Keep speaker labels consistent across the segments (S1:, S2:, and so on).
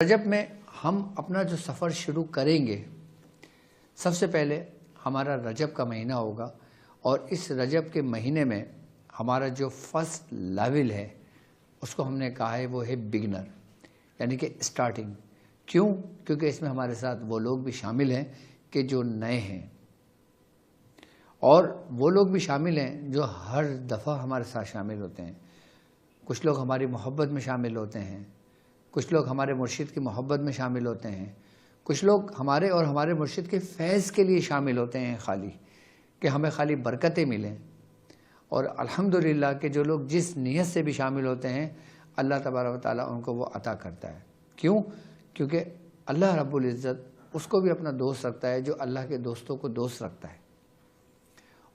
S1: رجب میں ہم اپنا جو سفر شروع کریں گے، سب سے پہلے ہمارا رجب کا مہینہ ہوگا، اور اس رجب کے مہینے میں ہمارا جو فرسٹ لیول ہے اس کو ہم نے کہا ہے وہ ہے بگنر، یعنی کہ اسٹارٹنگ۔ کیوں؟ کیونکہ اس میں ہمارے ساتھ وہ لوگ بھی شامل ہیں کہ جو نئے ہیں، اور وہ لوگ بھی شامل ہیں جو ہر دفعہ ہمارے ساتھ شامل ہوتے ہیں۔ کچھ لوگ ہماری محبت میں شامل ہوتے ہیں، کچھ لوگ ہمارے مرشد کی محبت میں شامل ہوتے ہیں، کچھ لوگ ہمارے اور ہمارے مرشد کے فیض کے لیے شامل ہوتے ہیں، خالی کہ ہمیں خالی برکتیں ملیں۔ اور الحمدللہ کہ جو لوگ جس نیت سے بھی شامل ہوتے ہیں، اللہ تبارک و تعالیٰ ان کو وہ عطا کرتا ہے۔ کیوں؟ کیونکہ اللہ رب العزت اس کو بھی اپنا دوست رکھتا ہے جو اللہ کے دوستوں کو دوست رکھتا ہے،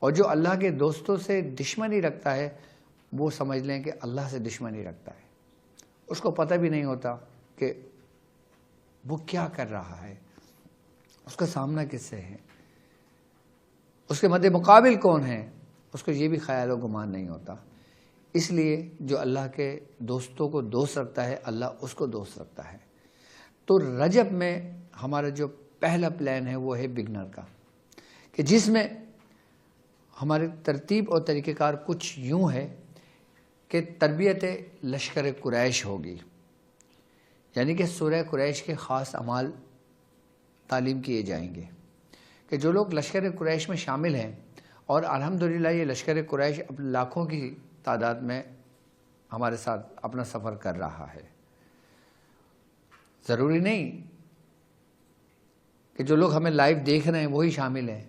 S1: اور جو اللہ کے دوستوں سے دشمنی رکھتا ہے وہ سمجھ لیں کہ اللہ سے دشمنی رکھتا ہے۔ اس کو پتہ بھی نہیں ہوتا کہ وہ کیا کر رہا ہے، اس کا سامنا کس سے ہے، اس کے مد مقابل کون ہے، اس کو یہ بھی خیال و گمان نہیں ہوتا۔ اس لیے جو اللہ کے دوستوں کو دوست رکھتا ہے، اللہ اس کو دوست رکھتا ہے۔ تو رجب میں ہمارا جو پہلا پلان ہے وہ ہے بگنر کا، کہ جس میں ہماری ترتیب اور طریقہ کار کچھ یوں ہے کہ تربیت لشکر قریش ہوگی، یعنی کہ سورہ قریش کے خاص اعمال تعلیم کیے جائیں گے، کہ جو لوگ لشکر قریش میں شامل ہیں، اور الحمدللہ یہ لشکر قریش اب لاکھوں کی تعداد میں ہمارے ساتھ اپنا سفر کر رہا ہے۔ ضروری نہیں کہ جو لوگ ہمیں لائیو دیکھ رہے ہیں وہی شامل ہیں،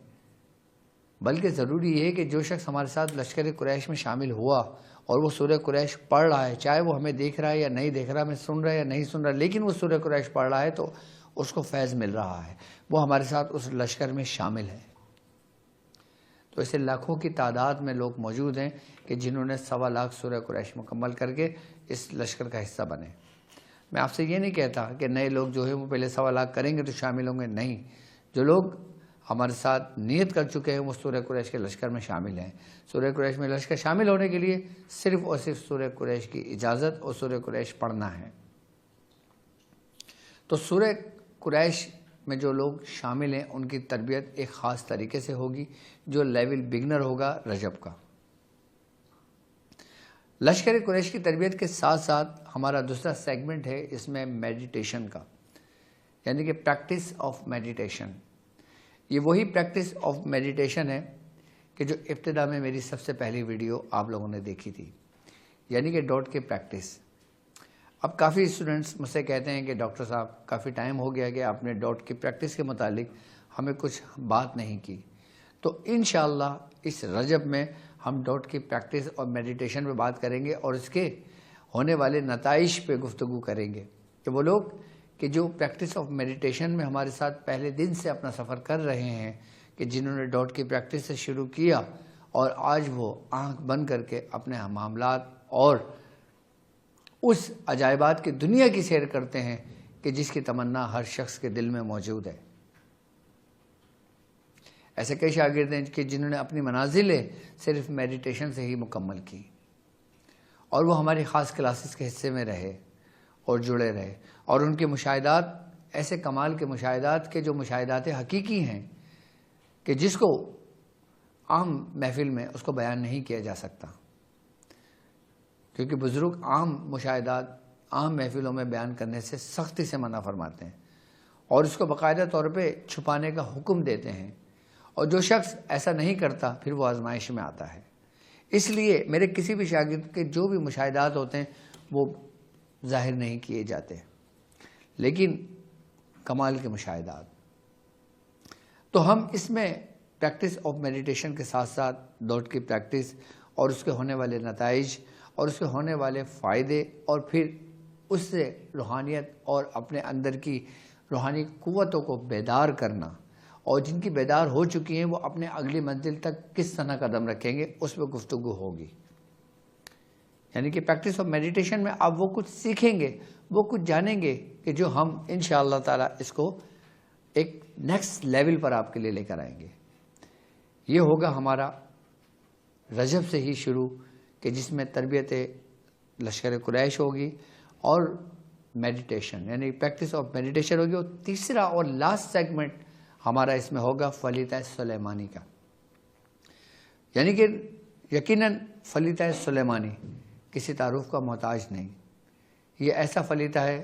S1: بلکہ ضروری یہ ہے کہ جو شخص ہمارے ساتھ لشکر قریش میں شامل ہوا اور وہ سورہ قریش پڑھ رہا ہے، چاہے وہ ہمیں دیکھ رہا ہے یا نہیں دیکھ رہا، ہمیں سن رہا ہے یا نہیں سن رہا، لیکن وہ سورہ قریش پڑھ رہا ہے تو اس کو فیض مل رہا ہے، وہ ہمارے ساتھ اس لشکر میں شامل ہے۔ تو اسے لاکھوں کی تعداد میں لوگ موجود ہیں کہ جنہوں نے 1.25 لاکھ سورہ قریش مکمل کر کے اس لشکر کا حصہ بنے۔ میں آپ سے یہ نہیں کہتا کہ نئے لوگ جو ہے وہ پہلے 1.25 لاکھ کریں گے تو شامل ہوں گے، نہیں، جو لوگ ہمارے ساتھ نیت کر چکے ہیں وہ سورہ قریش کے لشکر میں شامل ہیں۔ سورہ قریش میں لشکر شامل ہونے کے لیے صرف اور صرف سورہ قریش کی اجازت اور سورہ قریش پڑھنا ہے۔ تو سورہ قریش میں جو لوگ شامل ہیں ان کی تربیت ایک خاص طریقے سے ہوگی، جو لیول بگنر ہوگا رجب کا۔ لشکر قریش کی تربیت کے ساتھ ساتھ ہمارا دوسرا سیگمنٹ ہے اس میں میڈیٹیشن کا، یعنی کہ پریکٹس آف میڈیٹیشن۔ یہ وہی پریکٹس آف میڈیٹیشن ہے کہ جو ابتدا میں میری سب سے پہلی ویڈیو آپ لوگوں نے دیکھی تھی، یعنی کہ ڈاٹ کی پریکٹس۔ اب کافی اسٹوڈنٹس مجھ سے کہتے ہیں کہ ڈاکٹر صاحب کافی ٹائم ہو گیا کہ آپ نے ڈاٹ کی پریکٹس کے متعلق ہمیں کچھ بات نہیں کی۔ تو انشاءاللہ اس رجب میں ہم ڈاٹ کی پریکٹس اور میڈیٹیشن پہ بات کریں گے، اور اس کے ہونے والے نتائج پہ گفتگو کریں گے کہ وہ لوگ کہ جو پریکٹس آف میڈیٹیشن میں ہمارے ساتھ پہلے دن سے اپنا سفر کر رہے ہیں، کہ جنہوں نے ڈاٹ کی پریکٹس سے شروع کیا اور آج وہ آنکھ بند کر کے اپنے معاملات اور اس عجائبات کی دنیا کی سیر کرتے ہیں کہ جس کی تمنا ہر شخص کے دل میں موجود ہے۔ ایسے کئی شاگرد ہیں کہ جنہوں نے اپنی منازلیں صرف میڈیٹیشن سے ہی مکمل کی، اور وہ ہماری خاص کلاسز کے حصے میں رہے اور جڑے رہے، اور ان کے مشاہدات ایسے کمال کے مشاہدات کے جو مشاہدات حقیقی ہیں کہ جس کو عام محفل میں اس کو بیان نہیں کیا جا سکتا، کیونکہ بزرگ عام مشاہدات عام محفلوں میں بیان کرنے سے سختی سے منع فرماتے ہیں، اور اس کو باقاعدہ طور پہ چھپانے کا حکم دیتے ہیں، اور جو شخص ایسا نہیں کرتا پھر وہ آزمائش میں آتا ہے۔ اس لیے میرے کسی بھی شاگرد کے جو بھی مشاہدات ہوتے ہیں وہ ظاہر نہیں کیے جاتے، لیکن کمال کے مشاہدات۔ تو ہم اس میں پریکٹس آف میڈیٹیشن کے ساتھ ساتھ ڈاٹ کی پریکٹس اور اس کے ہونے والے نتائج اور اس کے ہونے والے فائدے، اور پھر اس سے روحانیت اور اپنے اندر کی روحانی قوتوں کو بیدار کرنا، اور جن کی بیدار ہو چکی ہیں وہ اپنے اگلی منزل تک کس طرح قدم رکھیں گے، اس پہ گفتگو ہوگی۔ یعنی کہ پریکٹس آف میڈیٹیشن میں آپ وہ کچھ سیکھیں گے، وہ کچھ جانیں گے کہ جو ہم انشاءاللہ تعالی اس کو ایک نیکسٹ لیول پر آپ کے لیے لے کر آئیں گے۔ یہ ہوگا ہمارا رجب سے ہی شروع، کہ جس میں تربیت لشکر قریش ہوگی، اور میڈیٹیشن، یعنی پریکٹس آف میڈیٹیشن ہوگی. اور تیسرا اور لاسٹ سیگمنٹ ہمارا اس میں ہوگا فلیتہ سلیمانی کا. یعنی کہ یقیناً فلیتہ سلیمانی کسی تعارف کا محتاج نہیں. یہ ایسا فلیتہ ہے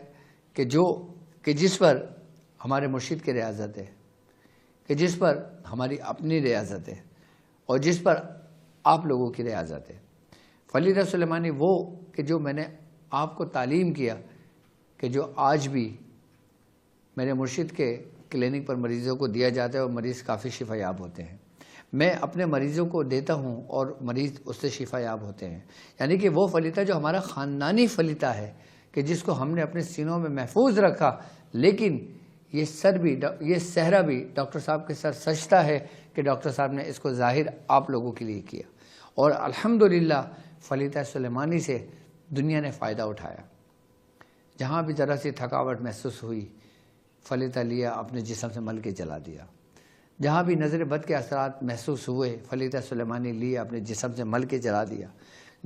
S1: کہ جس پر ہمارے مرشد کی ریاضت ہے، کہ جس پر ہماری اپنی ریاضت ہے، اور جس پر آپ لوگوں کی ریاضت ہے. فلیتہ سلیمانی وہ کہ جو میں نے آپ کو تعلیم کیا، کہ جو آج بھی میرے مرشد کے کلینک پر مریضوں کو دیا جاتا ہے اور مریض کافی شفا یاب ہوتے ہیں. میں اپنے مریضوں کو دیتا ہوں اور مریض اس سے شفا یاب ہوتے ہیں. یعنی کہ وہ فلیتہ جو ہمارا خاندانی فلیتہ ہے، کہ جس کو ہم نے اپنے سینوں میں محفوظ رکھا. لیکن یہ صحرا بھی ڈاکٹر صاحب کے سر سجتا ہے کہ ڈاکٹر صاحب نے اس کو ظاہر آپ لوگوں کے لیے کیا. اور الحمدللہ فلیتہ سلیمانی سے دنیا نے فائدہ اٹھایا. جہاں بھی ذرا سی تھکاوٹ محسوس ہوئی، فلیتہ لیا، اپنے جسم سے مل کے جلا دیا. جہاں بھی نظر بد کے اثرات محسوس ہوئے، فلیتہ سلیمانی لیا، اپنے جسم سے مل کے جلا دیا.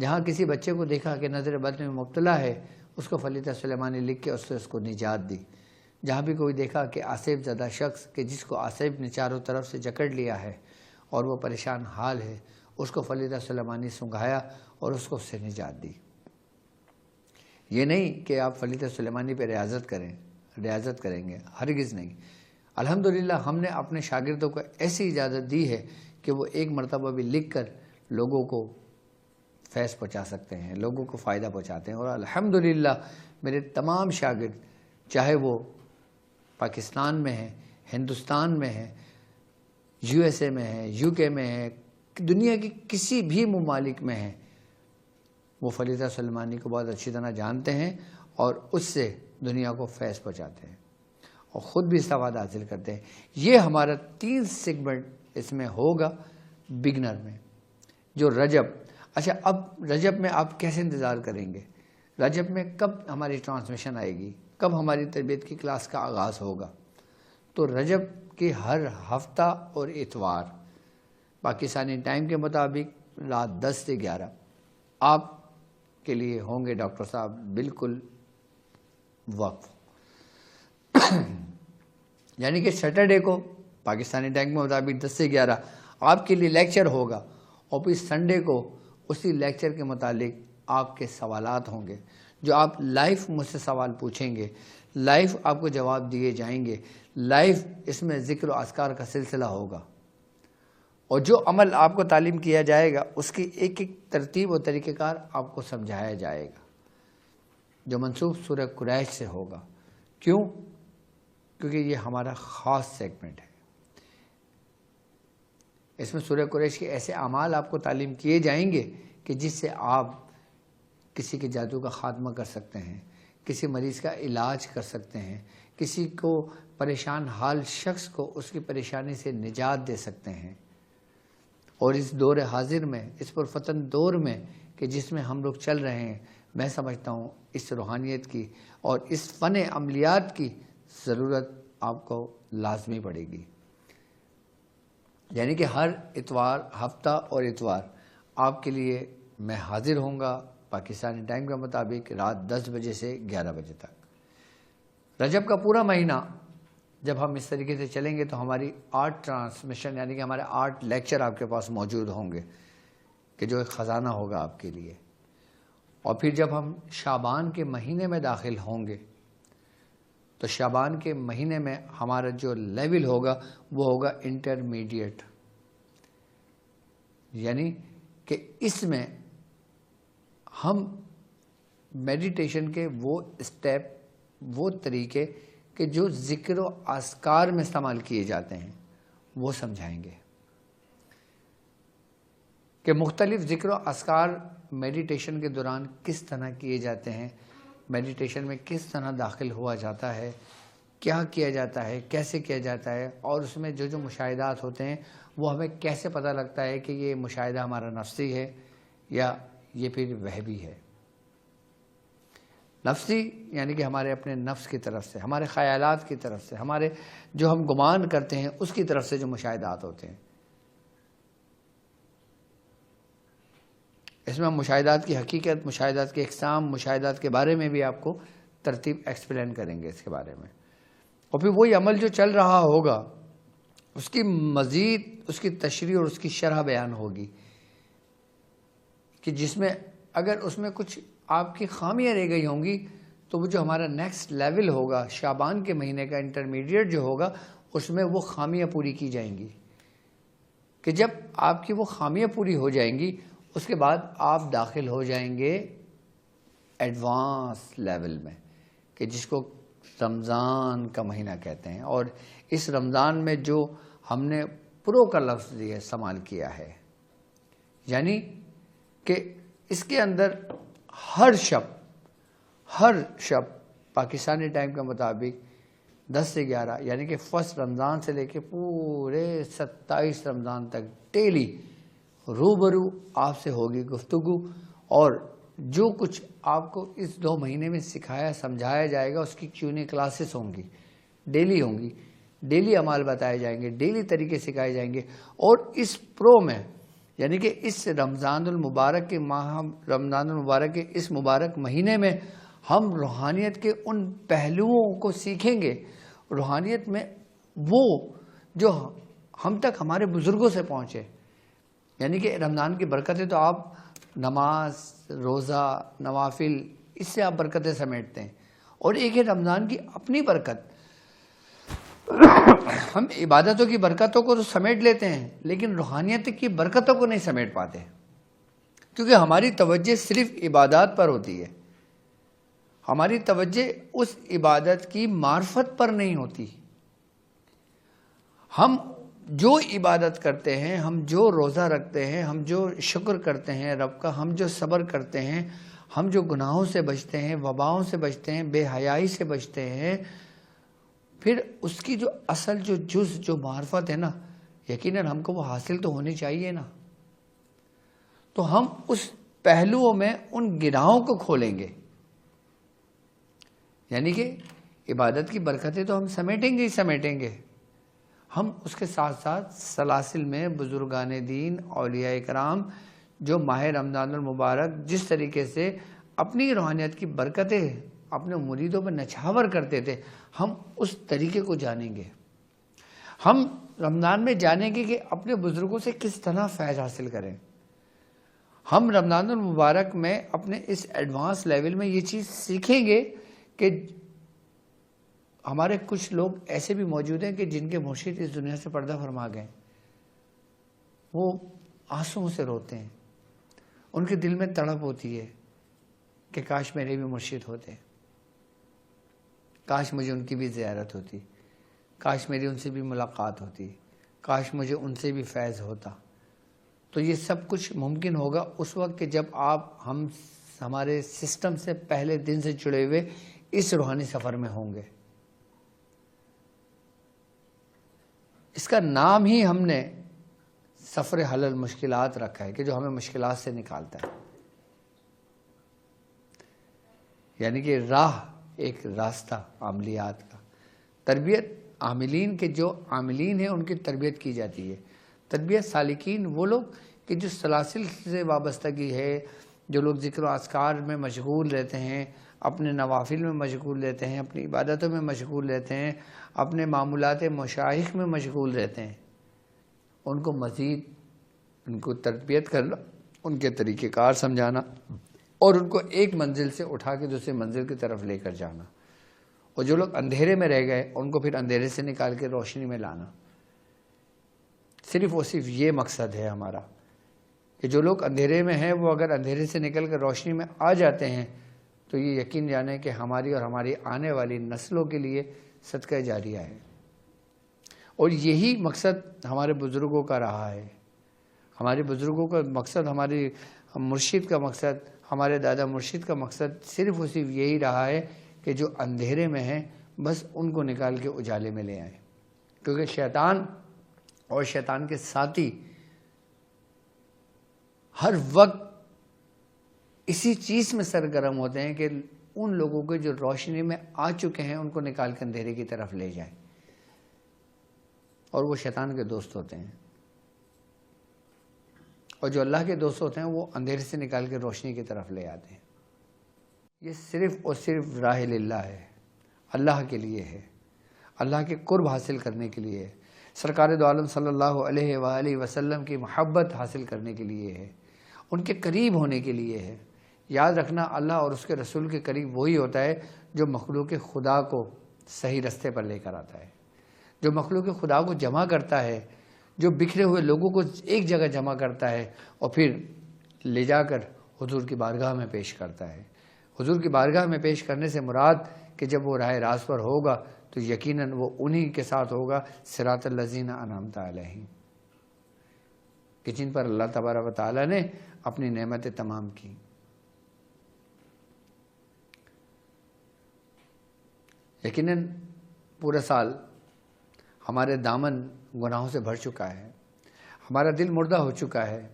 S1: جہاں کسی بچے کو دیکھا کہ نظر بد میں مبتلا ہے، اس کو فلیتہ سلیمانی لکھ کے اس کو نجات دی. جہاں بھی کوئی دیکھا کہ آصف زدہ شخص، کہ جس کو آصف نے چاروں طرف سے جکڑ لیا ہے اور وہ پریشان حال ہے، اس کو فلیتہ سلیمانی سنگھایا اور اس کو اس سے نجات دی. یہ نہیں کہ آپ فلیتہ سلیمانی پہ ریاضت کریں گے، ہرگز نہیں. الحمدللہ ہم نے اپنے شاگردوں کو ایسی اجازت دی ہے کہ وہ ایک مرتبہ بھی لکھ کر لوگوں کو فیض پہنچا سکتے ہیں، لوگوں کو فائدہ پہنچاتے ہیں. اور الحمدللہ میرے تمام شاگرد، چاہے وہ پاکستان میں ہیں، ہندوستان میں ہیں، USA میں ہیں، UK میں ہیں، دنیا کی کسی بھی ممالک میں ہیں، وہ فلیتہ سلیمانی کو بہت اچھی طرح جانتے ہیں اور اس سے دنیا کو فیض پہنچاتے ہیں اور خود بھی استفادہ حاصل کرتے ہیں. یہ ہمارا 3 سیگمنٹ اس میں ہوگا بگنر میں، جو رجب. اچھا، اب رجب میں آپ کیسے انتظار کریں گے؟ رجب میں کب ہماری ٹرانسمیشن آئے گی؟ کب ہماری تربیت کی کلاس کا آغاز ہوگا؟ تو رجب کی ہر ہفتہ اور اتوار پاکستانی ٹائم کے مطابق رات 10 سے 11 آپ کے لیے ہوں گے ڈاکٹر صاحب بالکل وقف. یعنی کہ سیٹرڈے کو پاکستانی ٹائم کے مطابق 10 سے 11 آپ کے لیے لیکچر ہوگا، اور پھر سنڈے کو اسی لیکچر کے متعلق آپ کے سوالات ہوں گے، جو آپ لائیو مجھ سے سوال پوچھیں گے، لائیو آپ کو جواب دیے جائیں گے. لائیو اس میں ذکر و اذکار کا سلسلہ ہوگا، اور جو عمل آپ کو تعلیم کیا جائے گا اس کی ایک ایک ترتیب و طریقہ کار آپ کو سمجھایا جائے گا، جو منسوب سورہ قریش سے ہوگا. کیوں؟ کیونکہ یہ ہمارا خاص سیگمنٹ ہے. اس میں سورہ قریش کے ایسے اعمال آپ کو تعلیم کیے جائیں گے کہ جس سے آپ کسی کے جادو کا خاتمہ کر سکتے ہیں، کسی مریض کا علاج کر سکتے ہیں، کسی کو پریشان حال شخص کو اس کی پریشانی سے نجات دے سکتے ہیں. اور اس دور حاضر میں، اس پرفتن دور میں کہ جس میں ہم لوگ چل رہے ہیں، میں سمجھتا ہوں اس روحانیت کی اور اس فن عملیات کی ضرورت آپ کو لازمی پڑے گی. یعنی کہ ہر اتوار، ہفتہ اور اتوار آپ کے لیے میں حاضر ہوں گا پاکستانی ٹائم کے مطابق رات 10 بجے سے 11 بجے تک. رجب کا پورا مہینہ جب ہم اس طریقے سے چلیں گے تو ہماری 8 ٹرانسمیشن، یعنی کہ ہمارے 8 لیکچر آپ کے پاس موجود ہوں گے، کہ جو ایک خزانہ ہوگا آپ کے لیے. اور پھر جب ہم شعبان کے مہینے میں داخل ہوں گے تو شعبان کے مہینے میں ہمارا جو لیول ہوگا وہ ہوگا انٹرمیڈیٹ. یعنی کہ اس میں ہم میڈیٹیشن کے وہ اسٹیپ، وہ طریقے کہ جو ذکر و اذکار میں استعمال کیے جاتے ہیں وہ سمجھائیں گے، کہ مختلف ذکر و اذکار میڈیٹیشن کے دوران کس طرح کیے جاتے ہیں، میڈیٹیشن میں کس طرح داخل ہوا جاتا ہے، کیا کیا جاتا ہے، کیسے کیا جاتا ہے، اور اس میں جو مشاہدات ہوتے ہیں وہ ہمیں کیسے پتہ لگتا ہے کہ یہ مشاہدہ ہمارا نفسی ہے یا یہ پھر وہبی ہے. نفسی یعنی کہ ہمارے اپنے نفس کی طرف سے، ہمارے خیالات کی طرف سے، ہمارے جو ہم گمان کرتے ہیں اس کی طرف سے جو مشاہدات ہوتے ہیں. اس میں ہم مشاہدات کی حقیقت، مشاہدات کی اقسام، مشاہدات کے بارے میں بھی آپ کو ترتیب ایکسپلین کریں گے اس کے بارے میں، اور پھر وہی عمل جو چل رہا ہوگا اس کی مزید اس کی تشریح اور اس کی شرح بیان ہوگی، کہ جس میں اگر اس میں کچھ آپ کی خامیاں رہ گئی ہوں گی تو وہ جو ہمارا نیکسٹ لیول ہوگا شعبان کے مہینے کا انٹرمیڈیٹ جو ہوگا اس میں وہ خامیاں پوری کی جائیں گی، کہ جب آپ کی وہ خامیاں پوری ہو جائیں گی اس کے بعد آپ داخل ہو جائیں گے ایڈوانس لیول میں، کہ جس کو رمضان کا مہینہ کہتے ہیں۔ اور اس رمضان میں جو ہم نے پرو کا لفظ یہ استعمال کیا ہے، یعنی کہ اس کے اندر ہر شب پاکستانی ٹائم کے مطابق 10 سے 11 یعنی کہ فرسٹ رمضان سے لے کے پورے 27 رمضان تک ڈیلی روبرو آپ سے ہوگی گفتگو، اور جو کچھ آپ کو اس 2 مہینے میں سکھایا سمجھایا جائے گا اس کی کیونی کلاسز ہوں گی، ڈیلی اعمال بتائے جائیں گے، ڈیلی طریقے سکھائے جائیں گے۔ اور اس پرو میں یعنی کہ اس رمضان المبارک کے ماہ، رمضان المبارک کے اس مبارک مہینے میں ہم روحانیت کے ان پہلوؤں کو سیکھیں گے، روحانیت میں وہ جو ہم تک ہمارے بزرگوں سے پہنچے، یعنی کہ رمضان کی برکتیں تو آپ نماز، روزہ، نوافل، اس سے آپ برکتیں سمیٹتے ہیں، اور ایک ہے رمضان کی اپنی برکت۔ ہم عبادتوں کی برکتوں کو تو سمیٹ لیتے ہیں لیکن روحانیت کی برکتوں کو نہیں سمیٹ پاتے، کیونکہ ہماری توجہ صرف عبادات پر ہوتی ہے، ہماری توجہ اس عبادت کی معرفت پر نہیں ہوتی۔ ہم جو عبادت کرتے ہیں، ہم جو روزہ رکھتے ہیں، ہم جو شکر کرتے ہیں رب کا، ہم جو صبر کرتے ہیں، ہم جو گناہوں سے بچتے ہیں، وباؤں سے بچتے ہیں، بے حیائی سے بچتے ہیں، پھر اس کی جو اصل جو معرفت ہے نا، یقیناً ہم کو وہ حاصل تو ہونی چاہیے نا۔ تو ہم اس پہلوؤں میں ان گناہوں کو کھولیں گے، یعنی کہ عبادت کی برکتیں تو ہم سمیٹیں گے، ہم اس کے ساتھ ساتھ سلاسل میں بزرگان دین، اولیاء کرام جو ماہ رمضان المبارک جس طریقے سے اپنی روحانیت کی برکتیں اپنے مریدوں پر نچھاور کرتے تھے، ہم اس طریقے کو جانیں گے۔ ہم رمضان میں جانیں گے کہ اپنے بزرگوں سے کس طرح فیض حاصل کریں۔ ہم رمضان المبارک میں اپنے اس ایڈوانس لیول میں یہ چیز سیکھیں گے کہ ہمارے کچھ لوگ ایسے بھی موجود ہیں کہ جن کے مرشد اس دنیا سے پردہ فرما گئے، وہ آنسوؤں سے روتے ہیں، ان کے دل میں تڑپ ہوتی ہے کہ کاش میرے بھی مرشد ہوتے، کاش مجھے ان کی بھی زیارت ہوتی، کاش میری ان سے بھی ملاقات ہوتی، کاش مجھے ان سے بھی فیض ہوتا۔ تو یہ سب کچھ ممکن ہوگا اس وقت کہ جب آپ ہمارے سسٹم سے پہلے دن سے جڑے ہوئے اس روحانی سفر میں ہوں گے۔ اس کا نام ہی ہم نے سفر حل المشکلات رکھا ہے، کہ جو ہمیں مشکلات سے نکالتا ہے، یعنی کہ راہ، ایک راستہ عملیات کا، تربیت عاملین کے جو عاملین ہیں ان کی تربیت کی جاتی ہے۔ تربیت سالکین وہ لوگ کہ جو سلاسل سے وابستگی ہے، جو لوگ ذکر و اذکار میں مشغول رہتے ہیں، اپنے نوافل میں مشغول رہتے ہیں، اپنی عبادتوں میں مشغول رہتے ہیں، اپنے معمولات مشائخ میں مشغول رہتے ہیں، ان کو مزید ان کو تربیت کرنا، ان کے طریقہ کار سمجھانا، اور ان کو ایک منزل سے اٹھا کے دوسرے منزل کی طرف لے کر جانا، اور جو لوگ اندھیرے میں رہ گئے ان کو پھر اندھیرے سے نکال کے روشنی میں لانا۔ صرف یہ مقصد ہے ہمارا، کہ جو لوگ اندھیرے میں ہیں وہ اگر اندھیرے سے نکل کر روشنی میں آ جاتے ہیں تو یہ یقین جانیں کہ ہماری اور ہماری آنے والی نسلوں کے لیے صدقہ جاریہ ہے۔ اور یہی مقصد ہمارے بزرگوں کا رہا ہے، ہمارے بزرگوں کا مقصد، ہمارے مرشد کا مقصد، ہمارے دادا مرشد کا مقصد صرف یہی رہا ہے کہ جو اندھیرے میں ہیں بس ان کو نکال کے اجالے میں لے آئیں، کیونکہ شیطان اور شیطان کے ساتھی ہر وقت اسی چیز میں سرگرم ہوتے ہیں کہ ان لوگوں کو جو روشنی میں آ چکے ہیں ان کو نکال کے اندھیرے کی طرف لے جائیں، اور وہ شیطان کے دوست ہوتے ہیں، اور جو اللہ کے دوست ہوتے ہیں وہ اندھیرے سے نکال کے روشنی کی طرف لے آتے ہیں۔ یہ صرف اور صرف راہ اللہ ہے، اللہ کے لیے ہے، اللہ کے قرب حاصل کرنے کے لیے ہے، سرکار دو عالم صلی اللہ علیہ وآلہ وسلم کی محبت حاصل کرنے کے لیے ہے، ان کے قریب ہونے کے لیے ہے۔ یاد رکھنا، اللہ اور اس کے رسول کے قریب وہی ہوتا ہے جو مخلوق خدا کو صحیح رستے پر لے کر آتا ہے، جو مخلوق خدا کو جمع کرتا ہے، جو بکھرے ہوئے لوگوں کو ایک جگہ جمع کرتا ہے اور پھر لے جا کر حضور کی بارگاہ میں پیش کرتا ہے۔ حضور کی بارگاہ میں پیش کرنے سے مراد کہ جب وہ راہ راست پر ہوگا تو یقیناً وہ انہی کے ساتھ ہوگا، صراط الذین انعمت علیہم، کہ جن پر اللہ تبارک و تعالیٰ نے اپنی نعمتیں تمام کی۔ یقیناً پورا سال ہمارے دامن گناہوں سے بھر چکا ہے، ہمارا دل مردہ ہو چکا ہے،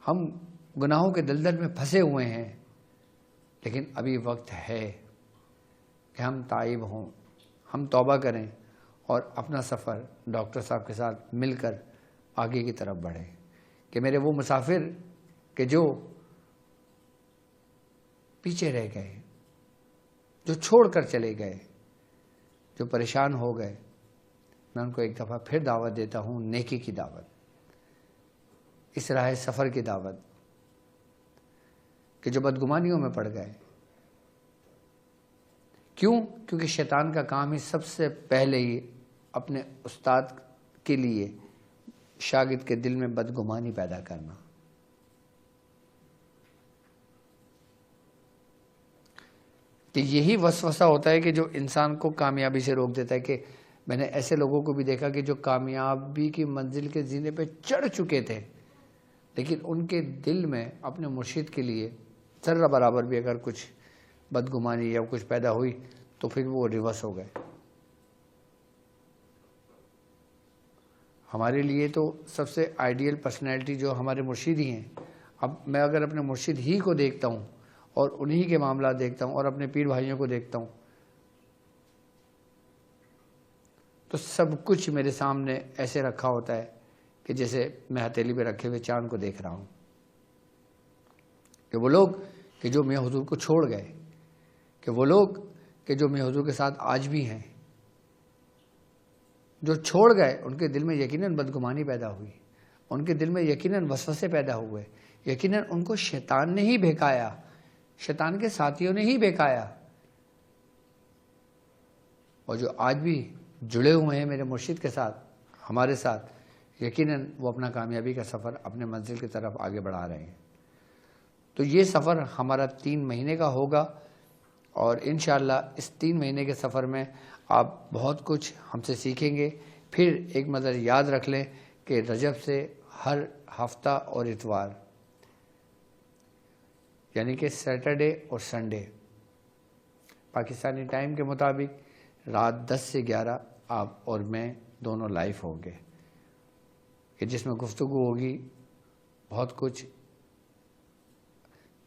S1: ہم گناہوں کے دلدل میں پھنسے ہوئے ہیں، لیکن ابھی وقت ہے کہ ہم تائب ہوں، ہم توبہ کریں اور اپنا سفر ڈاکٹر صاحب کے ساتھ مل کر آگے کی طرف بڑھیں، کہ میرے وہ مسافر کہ جو پیچھے رہ گئے، جو چھوڑ کر چلے گئے، جو پریشان ہو گئے، میں ان کو ایک دفعہ پھر دعوت دیتا ہوں، نیکی کی دعوت، اس راہ سفر کی دعوت، کہ جو بدگمانیوں میں پڑ گئے۔ کیوں؟ کیونکہ شیطان کا کام ہی سب سے پہلے ہی اپنے استاد کے لیے شاگرد کے دل میں بدگمانی پیدا کرنا۔ کہ یہی وسوسہ ہوتا ہے کہ جو انسان کو کامیابی سے روک دیتا ہے، کہ میں نے ایسے لوگوں کو بھی دیکھا کہ جو کامیابی کی منزل کے زینے پہ چڑھ چکے تھے، لیکن ان کے دل میں اپنے مرشد کے لیے ذرہ برابر بھی اگر کچھ بدگمانی یا کچھ پیدا ہوئی تو پھر وہ ریورس ہو گئے۔ ہمارے لیے تو سب سے آئیڈیل پرسنالٹی جو ہمارے مرشد ہی ہیں۔ اب میں اگر اپنے مرشد ہی کو دیکھتا ہوں اور انہی کے معاملات دیکھتا ہوں اور اپنے پیر بھائیوں کو دیکھتا ہوں تو سب کچھ میرے سامنے ایسے رکھا ہوتا ہے کہ جیسے میں ہتھیلی پہ رکھے ہوئے چاند کو دیکھ رہا ہوں، کہ وہ لوگ کہ جو میاں حضور کو چھوڑ گئے، کہ وہ لوگ کہ جو میاں حضور کے ساتھ آج بھی ہیں، جو چھوڑ گئے، ان کے دل میں یقیناً بدگمانی پیدا ہوئی، ان کے دل میں یقیناً وسوسے پیدا ہوئے، یقیناً ان کو شیطان نے ہی بہکایا، شیطان کے ساتھیوں نے ہی بہکایا۔ اور جو آج بھی جڑے ہوئے ہیں میرے مرشد کے ساتھ، ہمارے ساتھ، یقیناً وہ اپنا کامیابی کا سفر اپنے منزل کی طرف آگے بڑھا رہے ہیں۔ تو یہ سفر ہمارا 3 مہینے کا ہوگا، اور انشاءاللہ اس 3 مہینے کے سفر میں آپ بہت کچھ ہم سے سیکھیں گے۔ پھر ایک مدر یاد رکھ لیں کہ رجب سے ہر ہفتہ اور اتوار، یعنی کہ سیٹرڈے اور سنڈے پاکستانی ٹائم کے مطابق رات 10 سے 11 آپ اور میں دونوں لائیو ہوں گے، کہ جس میں گفتگو ہوگی بہت کچھ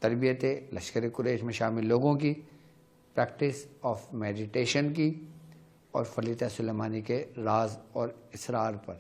S1: تربیت لشکر قریش میں شامل لوگوں کی، پریکٹس آف میڈیٹیشن کی، اور فلیتہ سلیمانی کے راز اور اسرار پر۔